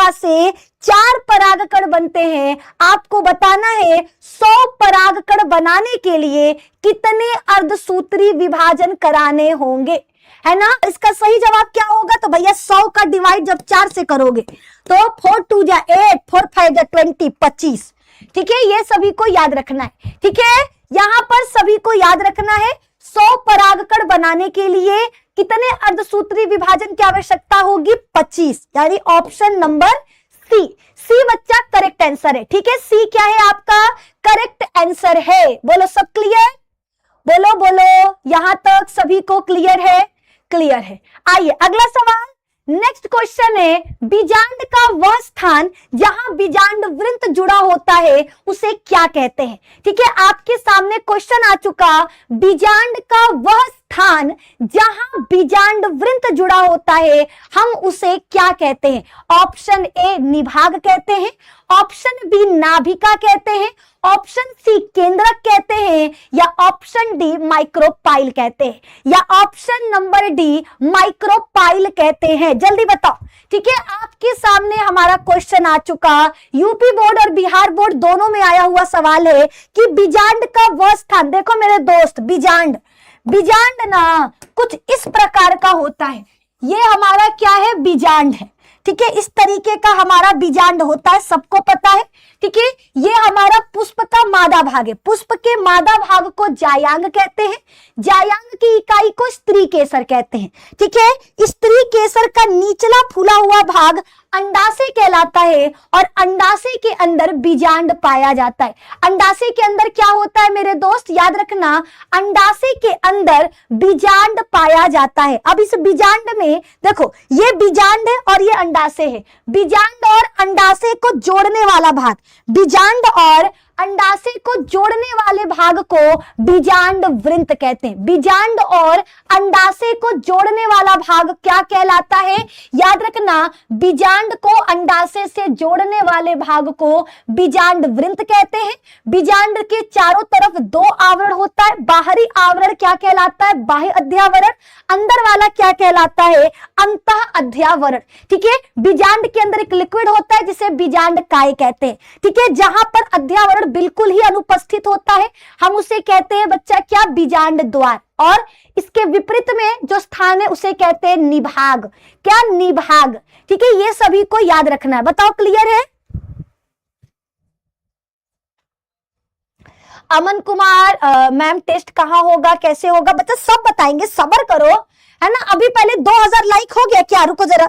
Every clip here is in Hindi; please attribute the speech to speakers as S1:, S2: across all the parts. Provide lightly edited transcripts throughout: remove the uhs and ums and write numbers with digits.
S1: क्रिया से 4 परागकण बनते हैं। आपको बताना है 100 परागकण बनाने के लिए कितने अर्धसूत्री विभाजन कराने होंगे, है ना। इसका सही जवाब क्या होगा, तो भैया 100 का डिवाइड जब 4 से करोगे तो 4 2 जा 8, 4 5 जा 20, 25। ठीक है, ये सभी को याद रखना है। ठीक है, यहां पर सभी को याद रखना है 100 परागकण बनाने के लिए कितने अर्धसूत्री विभाजन की आवश्यकता होगी, 25, यानी ऑप्शन नंबर सी। सी बच्चा करेक्ट आंसर है। ठीक है, सी क्या है आपका करेक्ट आंसर है। बोलो सब क्लियर, बोलो बोलो, यहां तक सभी को क्लियर है, क्लियर है। आइए अगला सवाल, नेक्स्ट क्वेश्चन है, बीजांड का वह स्थान जहां बीजांड वृंत जुड़ा होता है उसे क्या कहते हैं। ठीक है, आपके सामने क्वेश्चन आ चुका, बीजांड का वह स्थान जहां बीजांड वृंत जुड़ा होता है हम उसे क्या कहते हैं। ऑप्शन ए निभाग कहते हैं, ऑप्शन बी नाभिका कहते हैं, ऑप्शन सी केंद्रक कहते हैं, या ऑप्शन डी माइक्रोपाइल कहते हैं, या ऑप्शन नंबर डी माइक्रोपाइल कहते हैं। जल्दी बताओ। ठीक है, आपके सामने हमारा क्वेश्चन आ चुका, यूपी बोर्ड और बिहार बोर्ड दोनों में आया हुआ सवाल है कि बीजांड का वह स्थान, देखो मेरे दोस्त, बीजांड ना कुछ इस प्रकार का होता है। ये हमारा क्या है, बीजांड है। ठीक है, इस तरीके का हमारा बीजांड होता है, सबको पता है। ठीक है, ये हमारा पुष्प का मादा भाग है। पुष्प के मादा भाग को जायांग कहते हैं, जायांग की इकाई को स्त्री केसर कहते हैं। ठीक है, स्त्री केसर का निचला फूला हुआ भाग अंडाशय कहलाता है और अंडाशय के अंदर बीजांड पाया जाता है। अंडाशय के अंदर क्या होता है मेरे दोस्त, याद रखना, अंडाशय के अंदर बीजांड पाया जाता है। अब इस बीजांड में देखो, ये बीजांड है और ये अंडाशय है। बीजांड और अंडाशय को जोड़ने वाला भाग, बीजांड और अंडाशय को जोड़ने वाले भाग को बीजांड वृंत कहते हैं। बीजांड और अंडाशय को जोड़ने वाला भाग क्या कहलाता है, याद रखना, बीजांड को अंडाशय से जोड़ने वाले भाग को बीजांड वृंत कहते हैं। बीजांड के चारों तरफ 2 आवरण होता है, बाहरी आवरण क्या कहलाता है, बाह्य अध्यावरण, अंदर वाला क्या कहलाता है, अंतः अध्यावरण। ठीक है, बीजांड के अंदर एक लिक्विड होता है जिसे बीजांड काय कहते हैं। ठीक है, जहां पर अध्यावरण बिल्कुल ही अनुपस्थित होता है हम उसे कहते हैं बच्चा क्या, बीजांड द्वार, और इसके विपरीत में जो स्थान है उसे कहते हैं निभाग। क्या, निभाग। ठीक है, ये सभी को याद रखना है। बताओ क्लियर है। अमन कुमार मैम टेस्ट कहां होगा, कैसे होगा, बच्चा सब बताएंगे, सब्र करो, है ना। अभी पहले 2000 लाइक हो गया क्या, रुको जरा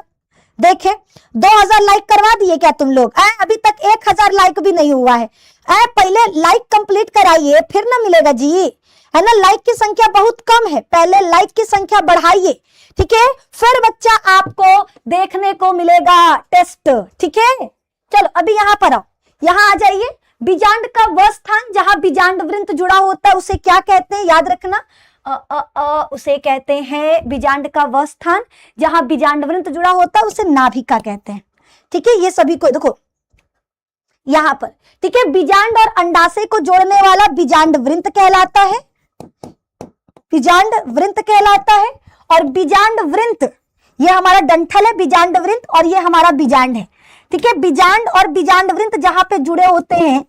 S1: देखें, 2000 लाइक करवा दिए क्या तुम लोग, अभी तक 1000 लाइक भी नहीं हुआ है। पहले लाइक कंप्लीट कराइए फिर ना मिलेगा जी, है ना। लाइक की संख्या बहुत कम है, पहले लाइक की संख्या बढ़ाइए। ठीक है, फिर बच्चा आपको देखने को मिलेगा टेस्ट। ठीक है, चलो अभी यहां पर आओ, यहां आ जाइए। बीजांड का वह स्थान जहां बीजांड वृंत जुड़ा होता है उसे क्या कहते हैं, याद रखना, उसे कहते हैं, बीजांड का वह स्थान जहां बीजांड वृंत जुड़ा होता है उसे नाभिका कहते हैं। ठीक है, ये सभी को देखो यहां पर। ठीक है, बीजांड और अंडाशय को जोड़ने वाला बीजांड वृंत कहलाता है, बीजांड वृंत कहलाता है। और बीजांड वृंत ये हमारा डंठल है, बीजांड वृंत, और ये हमारा बीजांड है। ठीक है, बीजांड और बीजांड वृंत जहां पे जुड़े होते हैं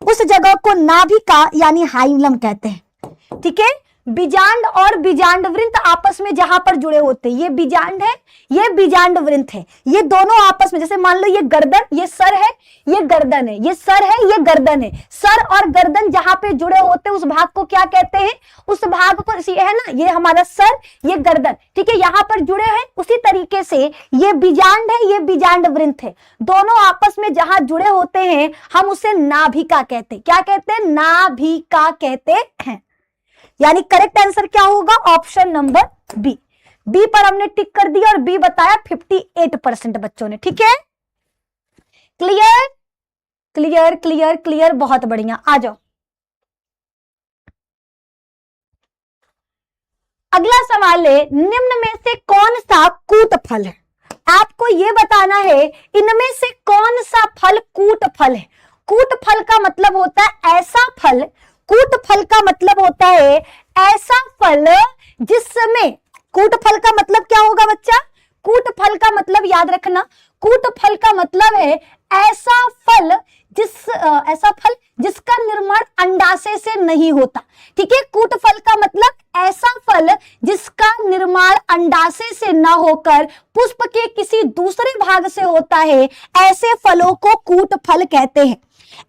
S1: उस जगह को नाभिका यानी हाइलम कहते हैं। ठीक है, बीजांड और बीजांड वृंत आपस में जहां पर जुड़े होते हैं, ये बीजांड है, ये बीजांड वृंत है, ये दोनों आपस में, जैसे मान लो ये गर्दन, ये सर है, ये गर्दन है, ये सर है, ये गर्दन है। सर और गर्दन जहां पे जुड़े होते हैं उस भाग को क्या कहते हैं, उस भाग को, है ना, ये हमारा सर, ये गर्दन। ठीक है, यहां पर जुड़े हैं। उसी तरीके से ये बीजांड है, ये बीजांड वृंत है, दोनों आपस में जहां जुड़े होते हैं हम उसे नाभिका कहते हैं। क्या कहते हैं, नाभिका कहते हैं। यानी करेक्ट आंसर क्या होगा, ऑप्शन नंबर बी। बी पर हमने टिक कर दिया और बी बताया 58% बच्चों ने। ठीक है, क्लियर क्लियर क्लियर क्लियर, बहुत बढ़िया। आ जाओ, अगला सवाल है, निम्न में से कौन सा कूट फल है। आपको यह बताना है इनमें से कौन सा फल कूट फल है। कूट फल का मतलब होता है ऐसा फल, कूट फल का मतलब होता है ऐसा फल जिसमें, कूट फल का मतलब क्या होगा बच्चा, कूट फल का मतलब याद रखना, कूट फल का मतलब है ऐसा फल जिसका निर्माण अंडाशय से नहीं होता। ठीक है, कूट फल का मतलब ऐसा फल जिसका निर्माण अंडाशय से न होकर पुष्प के किसी दूसरे भाग से होता है, ऐसे फलों को कूट फल कहते हैं।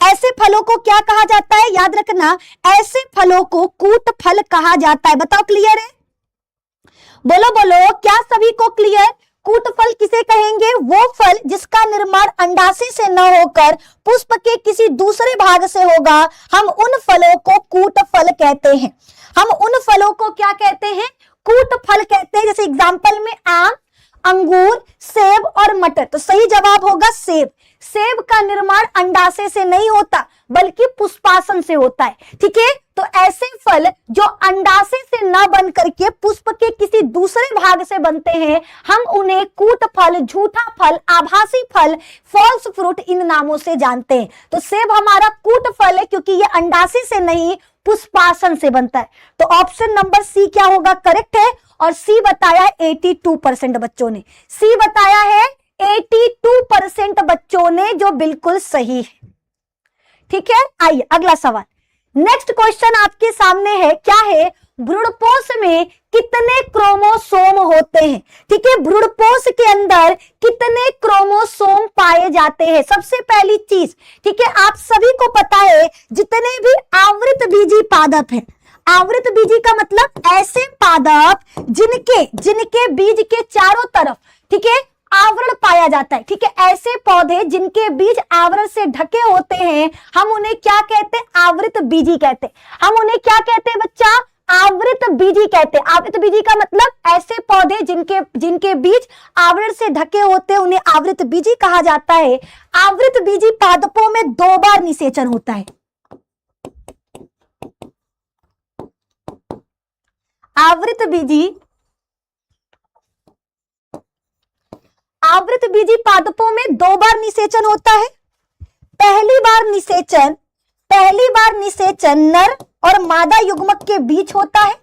S1: ऐसे फलों को क्या कहा जाता है, याद रखना, ऐसे फलों को कूट फल कहा जाता है। बताओ क्लियर है? बोलो बोलो, क्या सभी को क्लियर? कूट फल किसे कहेंगे? वो फल जिसका निर्माण अंडाशय से न होकर पुष्प के किसी दूसरे भाग से होगा, हम उन फलों को कूट फल कहते हैं। हम उन फलों को क्या कहते हैं? कूट फल कहते हैं। जैसे एग्जांपल में आम, अंगूर, सेब और मटर। तो सही जवाब होगा सेब। सेब का निर्माण अंडाशय से नहीं होता बल्कि पुष्पासन से होता है। ठीक है, तो ऐसे फल जो अंडाशय से न बन करके पुष्प के किसी दूसरे भाग से बनते हैं, हम उन्हें कूट फल, झूठा फल, आभासी फल, फॉल्स फ्रूट इन नामों से जानते हैं। तो सेब हमारा कूट फल है क्योंकि ये अंडाशय से नहीं पुष्पासन से बनता है। तो ऑप्शन नंबर सी क्या होगा? करेक्ट है। और सी बताया 82% बच्चों ने, सी बताया है 82% बच्चों ने, जो बिल्कुल सही है। ठीक है, आइए अगला सवाल। नेक्स्ट क्वेश्चन आपके सामने है, क्या है? भ्रूणपोष में कितने क्रोमोसोम होते हैं? ठीक है, भ्रूणपोष के अंदर कितने क्रोमोसोम पाए जाते हैं? सबसे पहली चीज, ठीक है, आप सभी को पता है जितने भी आवृत बीजी पादप हैं, आवृत बीजी का मतलब ऐसे पादप जिनके बीज के चारों तरफ, ठीक है, आवरण पाया जाता है। ठीक है, ऐसे पौधे जिनके बीज आवरण से ढके होते हैं, हम उन्हें क्या कहते हैं? आवृत बीजी कहते हैं। हम उन्हें क्या कहते हैं बच्चा? आवृत बीजी कहते हैं। आवृत बीजी का मतलब ऐसे पौधे जिनके बीज आवरण से ढके होते हैं, उन्हें आवृत बीजी कहा जाता है। आवृत बीजी पादपों में 2 बार निषेचन होता है। आवृत बीजी पादपों में 2 बार निषेचन होता है। पहली बार निषेचन नर और मादा युग्मक के बीच होता है।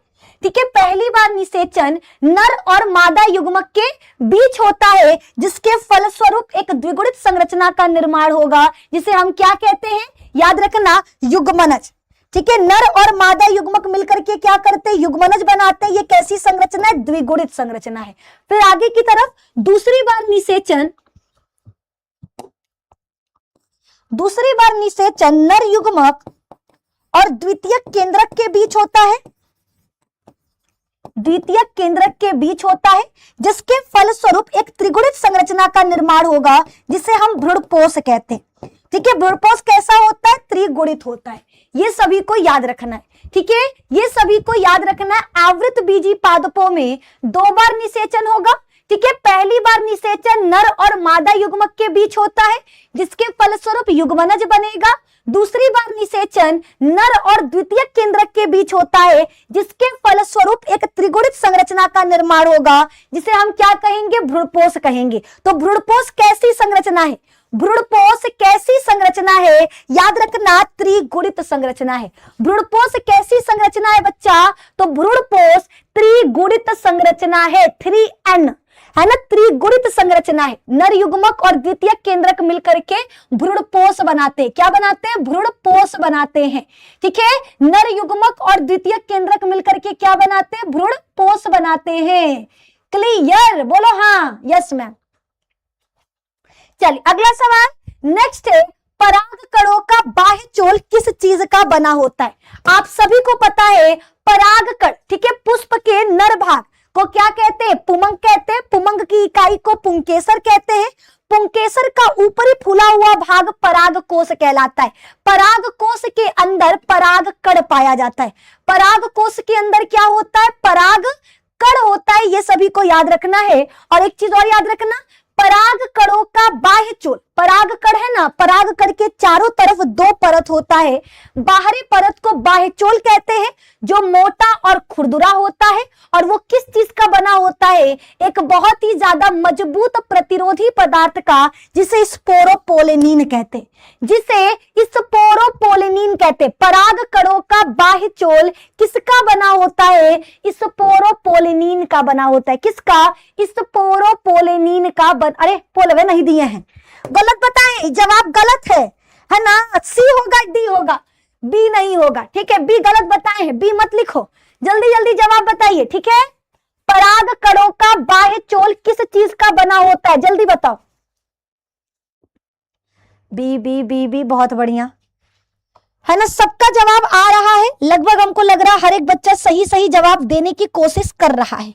S1: ठीक है, पहली बार निषेचन नर और मादा युग्मक के बीच होता है, जिसके फलस्वरूप एक द्विगुणित संरचना का निर्माण होगा, जिसे हम क्या कहते हैं? याद रखना, युग्मनज। ठीक है, नर और मादा युग्मक मिलकर के क्या करते हैं? युग्मनज बनाते हैं। ये कैसी संरचना है? द्विगुणित संरचना है। फिर आगे की तरफ दूसरी बार निषेचन नर युग्मक और द्वितीयक केंद्रक के बीच होता है। द्वितीयक केंद्रक के बीच होता है, जिसके फलस्वरूप एक त्रिगुणित संरचना का निर्माण होगा, जिसे हम भ्रूणपोष कहते हैं। ठीक है, भ्रूणपोष कैसा होता है? त्रिगुणित होता है। ये सभी को याद रखना है। ठीक है, ये सभी को याद रखना है। आवृत बीजी पादपों में 2 बार निषेचन होगा। ठीक है, पहली बार निषेचन नर और मादा युग्मक के बीच होता है, जिसके फलस्वरूप युग्मनज बनेगा। दूसरी बार निषेचन नर और द्वितीयक केंद्रक के बीच होता है, जिसके फलस्वरूप एक त्रिगुणित संरचना का निर्माण होगा, जिसे हम क्या कहेंगे? भ्रूणपोष कहेंगे। तो भ्रूणपोष कैसी संरचना है? भ्रूणपोष कैसी संरचना है? याद रखना, त्रिगुणित संरचना है। भ्रूणपोष कैसी संरचना है बच्चा? तो भ्रूणपोष त्रिगुणित संरचना है। 3N है ना, त्रिगुणित संरचना है। नर युग्मक और द्वितीयक केंद्रक मिलकर के भ्रूणपोष बनाते हैं। क्या बनाते हैं? भ्रूणपोष बनाते हैं। ठीक है, नर युग्मक और द्वितीयक केंद्रक मिलकर के क्या बनाते हैं? भ्रूणपोष बनाते हैं। क्लियर? बोलो हाँ, यस मैम। चलिए अगला सवाल नेक्स्ट है, परागकणों का बाह्य चोल किस चीज का बना होता है? आप सभी को पता है परागकण, ठीक है, पुष्प के नर भाग को क्या कहते हैं? पुमंग कहते हैं। पुमंग की इकाई को पुंकेसर कहते हैं। पुंकेसर का ऊपरी फूला हुआ भाग परागकोश कहलाता है। परागकोश के अंदर परागकण पाया जाता है। परागकोश के अंदर क्या होता है? परागकण होता है। ये सभी को याद रखना है। और एक चीज और याद रखना, परागकणों का बाह्य चोल, परागकण है ना, परागकण के चारों तरफ दो परत होता है। बाहरी परत को बाह्य चोल कहते हैं, जो मोटा और खुरदुरा होता है, और वो किस चीज का बना होता है, एक बहुत ही ज्यादा मजबूत प्रतिरोधी पदार्थ का, जिसे स्पोरोपोलेनिन कहते हैं, जिसे स्पोरोपोलेनिन कहते हैं। परागकणों का बाह्य चोल किसका बना होता है, स्पोरोपोलेनिन का बना होता है। किसका, स्पोरोपोलेनिन का अरे पोलवे नहीं दिए हैं, गलत बताएं, जवाब गलत है ना, सी होगा डी होगा, बी नहीं होगा, ठीक है, बी गलत बताए हैं, बी मत लिखो, जल्दी जल्दी जवाब बताइए, ठीक है। परागकणों का बाह्य चोल किस चीज का बना होता है, जल्दी बताओ। बी बी बी बी, बहुत बढ़िया है ना, सबका जवाब आ रहा है लगभग। हमको लग रहा है हर एक बच्चा सही सही जवाब देने की कोशिश कर रहा है,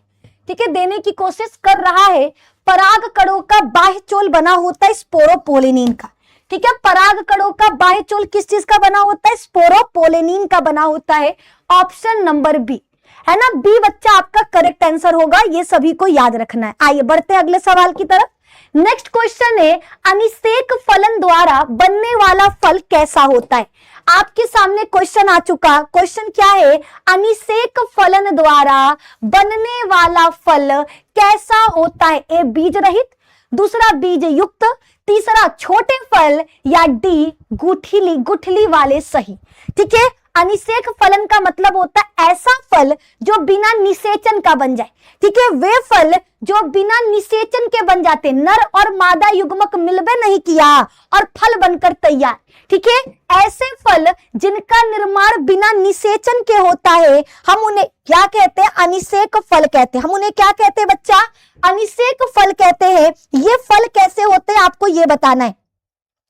S1: ठीक है, देने की कोशिश कर रहा है। परागकणों का बाह्य चोल बना होता है स्पोरोपोलेनिन का, ठीक है। परागकणों का बाह्य चोल किस चीज का बना होता है, स्पोरोपोलेनिन का बना होता है। ऑप्शन नंबर बी है ना, बी बच्चा आपका करेक्ट आंसर होगा, ये सभी को याद रखना है। आइए बढ़ते हैं अगले सवाल की तरफ। नेक्स्ट क्वेश्चन है, अनिषेक फलन द्वारा बनने वाला फल कैसा होता है। आपके सामने क्वेश्चन आ चुका, क्वेश्चन क्या है, अनिषेक फलन द्वारा बनने वाला फल कैसा होता है। ए बीज रहित, दूसरा बीज युक्त, तीसरा छोटे फल, या डी गुठली गुठली वाले सही, ठीक है। अनिषेक फलन का मतलब होता है ऐसा फल जो बिना निषेचन का बन जाए, ठीक है, वे फल जो बिना निषेचन के बन जाते, नर और मादा युग्मक मिलबे नहीं किया और फल बनकर तैयार, ठीक है। ऐसे फल जिनका निर्माण बिना निषेचन के होता है, हम उन्हें क्या कहते हैं, अनिषेक फल कहते हैं। हम उन्हें क्या कहते हैं बच्चा, अनिषेक फल कहते हैं। ये फल कैसे होते हैं आपको ये बताना है।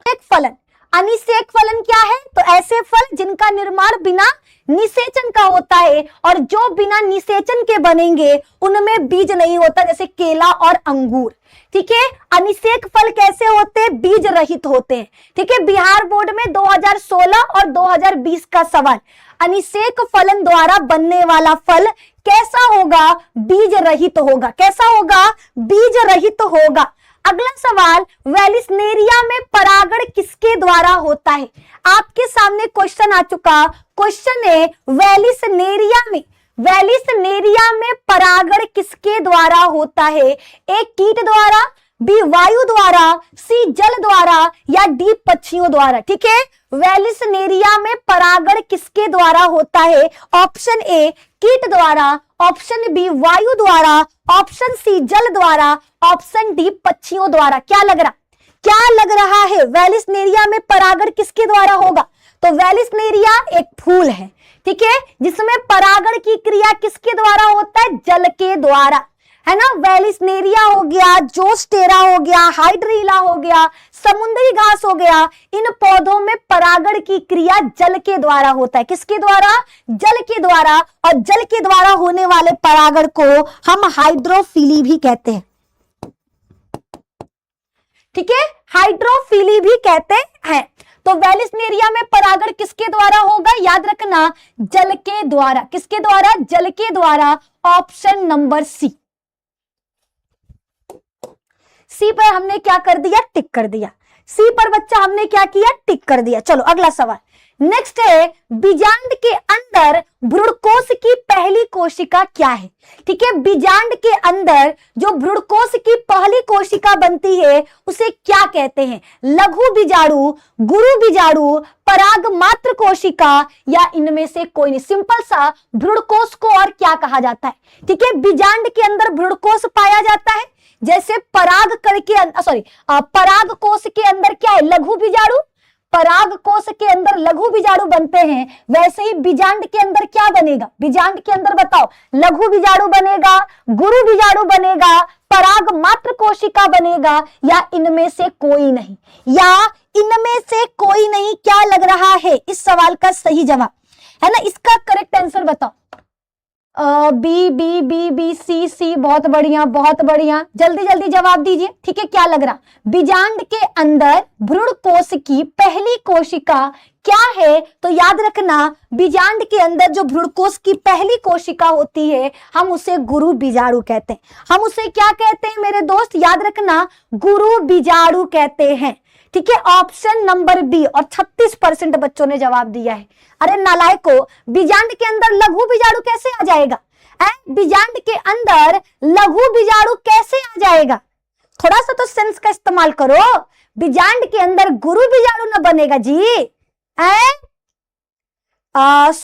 S1: एक फलन, अनिषेक फलन क्या है, तो ऐसे फल जिनका निर्माण बिना निषेचन का होता है, और जो बिना निषेचन के बनेंगे उनमें बीज नहीं होता, जैसे केला और अंगूर, ठीक है। अनिषेक फल कैसे होते हैं, बीज रहित होते हैं, ठीक है। बिहार बोर्ड में 2016 और 2020 का सवाल, अनिषेक फलन द्वारा बनने वाला फल कैसा होगा, बीज रहित होगा। कैसा होगा, बीज रहित होगा। अगला सवाल, वेलिस्नेरिया में परागण किसके द्वारा होता है। आपके सामने क्वेश्चन आ चुका, क्वेश्चन है वेलिस्नेरिया में परागण किसके द्वारा होता है। ए कीट द्वारा, बी वायु द्वारा, सी जल द्वारा, या डी पक्षियों द्वारा, ठीक है। वेलिस्नेरिया में परागण किसके द्वारा होता है। ऑप्शन ए कीट द्वारा, ऑप्शन बी वायु द्वारा, ऑप्शन सी जल द्वारा, ऑप्शन डी पक्षियों द्वारा। क्या लग रहा है, वेलिस्नेरिया में परागण किसके द्वारा होगा। तो वेलिस्नेरिया एक फूल है, ठीक है, जिसमें परागण की क्रिया किसके द्वारा होता है, जल के द्वारा, है ना। वेलिस्नेरिया हो गया, जोस्टेरा हो गया, हाइड्रीला हो गया, समुद्री घास हो गया, इन पौधों में परागण की क्रिया जल के द्वारा होता है। किसके द्वारा, जल के द्वारा। और जल के द्वारा होने वाले परागण को हम हाइड्रोफिली भी कहते हैं, ठीक है, हाइड्रोफिली भी कहते हैं। तो वेलिस्नेरिया में परागण किसके द्वारा होगा, याद रखना, जल के द्वारा। किसके द्वारा, जल के द्वारा। Option number C. सी पर हमने क्या कर दिया, टिक कर दिया। सी पर बच्चा हमने क्या किया, टिक कर दिया। चलो अगला सवाल। नेक्स्ट है, बीजांड के अंदर भ्रूणकोश की पहली कोशिका क्या है। ठीक है, बीजांड के अंदर जो भ्रूणकोश की पहली कोशिका बनती है उसे क्या कहते हैं। लघु बीजाणु, गुरु बीजाणु, पराग मात्र कोशिका, या इनमें से कोई नहीं। सिंपल सा, भ्रूणकोश को और क्या कहा जाता है। ठीक है, बीजांड के अंदर भ्रूणकोश पाया जाता है। जैसे पराग कण के पराग कोश के अंदर क्या है, लघु बीजाणु। पराग कोश के अंदर लघु बीजाणु बनते हैं, वैसे ही बीजांड के अंदर क्या बनेगा। बीजांड के अंदर बताओ, लघु बीजाणु बनेगा, गुरु बीजाणु बनेगा, पराग मात्र कोशिका बनेगा, या इनमें से कोई नहीं। या इनमें से कोई नहीं क्या लग रहा है इस सवाल का सही जवाब, है ना। इसका करेक्ट आंसर बताओ। B B B B C C, बहुत बढ़िया बहुत बढ़िया, जल्दी जल्दी जवाब दीजिए। ठीक है, क्या लग रहा। बीजांड के अंदर भ्रूणकोश की पहली कोशिका क्या है, तो याद रखना बीजांड के अंदर जो भ्रूणकोश की पहली कोशिका होती है हम उसे गुरु बीजाणु कहते हैं। हम उसे क्या कहते हैं मेरे दोस्त, याद रखना गुरु बीजाणु कहते हैं। ठीक है, ऑप्शन नंबर बी। और 36% बच्चों ने जवाब दिया है। अरे नालायको, बीजांड के अंदर लघु बीजाणु कैसे आ जाएगा? बीजांड के अंदर लघु बीजाणु कैसे आ जाएगा? थोड़ा सा तो सेंस का इस्तेमाल करो। बीजांड के अंदर गुरु बीजाणु न बनेगा जी।